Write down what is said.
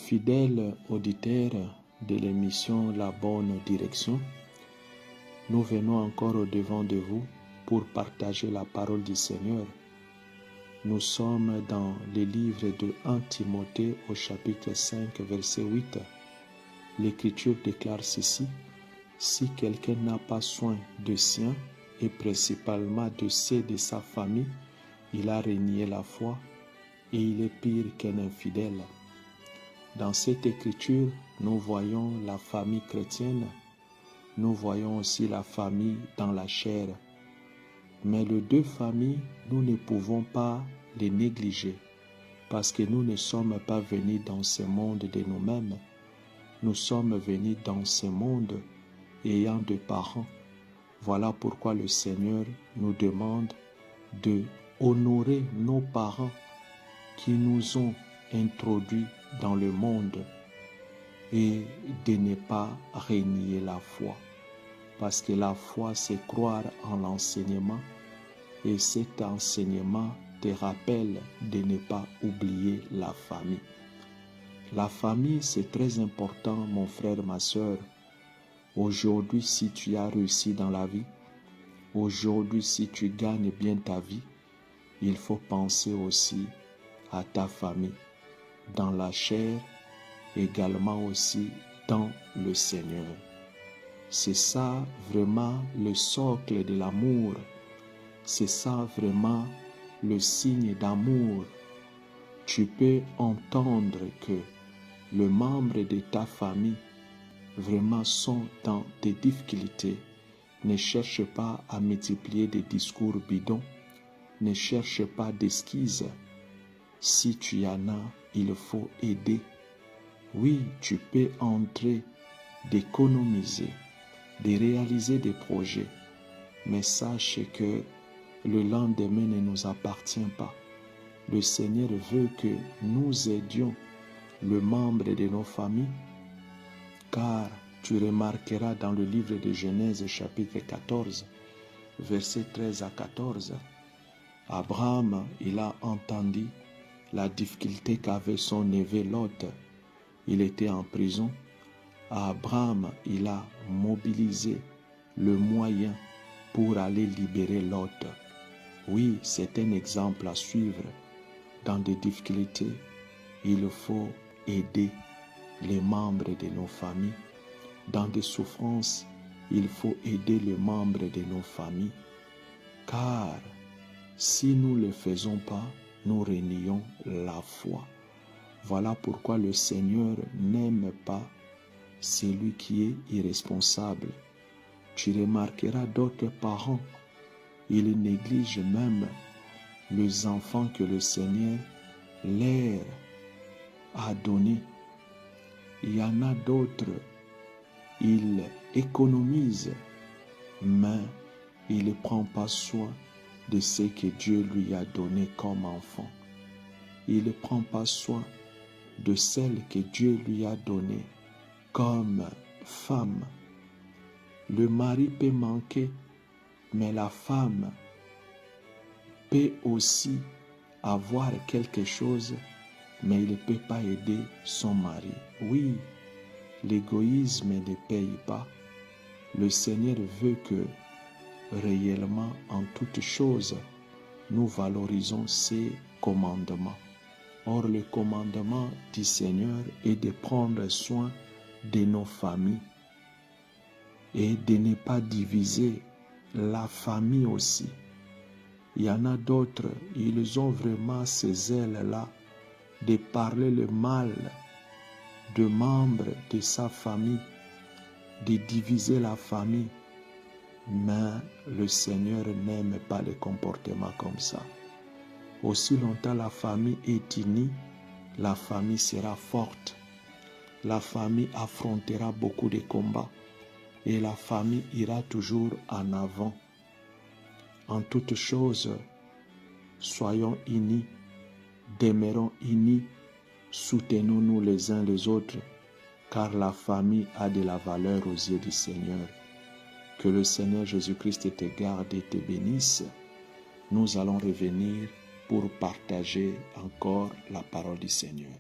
Fidèles auditeurs de l'émission La Bonne Direction, nous venons encore au-devant de vous pour partager la parole du Seigneur. Nous sommes dans le livre de 1 Timothée au chapitre 5, verset 8. L'Écriture déclare ceci: « Si quelqu'un n'a pas soin de sien, et principalement de ceux de sa famille, il a renié la foi et il est pire qu'un infidèle. » Dans cette écriture, nous voyons la famille chrétienne, nous voyons aussi la famille dans la chair. Mais les deux familles, nous ne pouvons pas les négliger parce que nous ne sommes pas venus dans ce monde de nous-mêmes. Nous sommes venus dans ce monde ayant des parents. Voilà pourquoi le Seigneur nous demande de honorer nos parents qui nous ont introduits dans le monde et de ne pas renier la foi. Parce que la foi, c'est croire en l'enseignement et cet enseignement te rappelle de ne pas oublier la famille. La famille, c'est très important, mon frère, ma soeur. Aujourd'hui, si tu as réussi dans la vie, aujourd'hui, si tu gagnes bien ta vie, il faut penser aussi à ta famille, dans la chair, également aussi dans le Seigneur. C'est ça vraiment le socle de l'amour. C'est ça vraiment le signe d'amour. Tu peux entendre que les membres de ta famille vraiment sont dans des difficultés. Ne cherche pas à multiplier des discours bidons. Ne cherche pas d'esquisses. Si tu y en as, il faut aider. Oui, tu peux entrer, d'économiser, de réaliser des projets. Mais sache que le lendemain ne nous appartient pas. Le Seigneur veut que nous aidions le membre de nos familles, car tu remarqueras dans le livre de Genèse chapitre 14, versets 13 à 14, Abraham, il a entendu la difficulté qu'avait son neveu Lot. Il était en prison. Abraham, il a mobilisé le moyen pour aller libérer Lot. Oui, c'est un exemple à suivre. Dans des difficultés, il faut aider les membres de nos familles. Dans des souffrances, il faut aider les membres de nos familles. Car si nous ne le faisons pas, nous renions la foi. Voilà pourquoi le Seigneur n'aime pas celui qui est irresponsable. Tu remarqueras d'autres parents, ils négligent même les enfants que le Seigneur leur a donnés. Il y en a d'autres, ils économisent, mais il ne prend pas soin de ce que Dieu lui a donné comme enfant. Il ne prend pas soin de celle que Dieu lui a donnée comme femme. Le mari peut manquer, mais la femme peut aussi avoir quelque chose, mais il ne peut pas aider son mari. Oui, l'égoïsme ne paye pas. Le Seigneur veut que réellement, en toutes choses, nous valorisons ses commandements. Or, le commandement du Seigneur est de prendre soin de nos familles et de ne pas diviser la famille aussi. Il y en a d'autres, ils ont vraiment ces ailes-là de parler le mal de membres de sa famille, de diviser la famille. Mais le Seigneur n'aime pas les comportements comme ça. Aussi longtemps la famille est unie, la famille sera forte. La famille affrontera beaucoup de combats et la famille ira toujours en avant. En toutes choses, soyons unis, demeurons unis, soutenons-nous les uns les autres, car la famille a de la valeur aux yeux du Seigneur. Que le Seigneur Jésus-Christ te garde et te bénisse. Nous allons revenir pour partager encore la parole du Seigneur.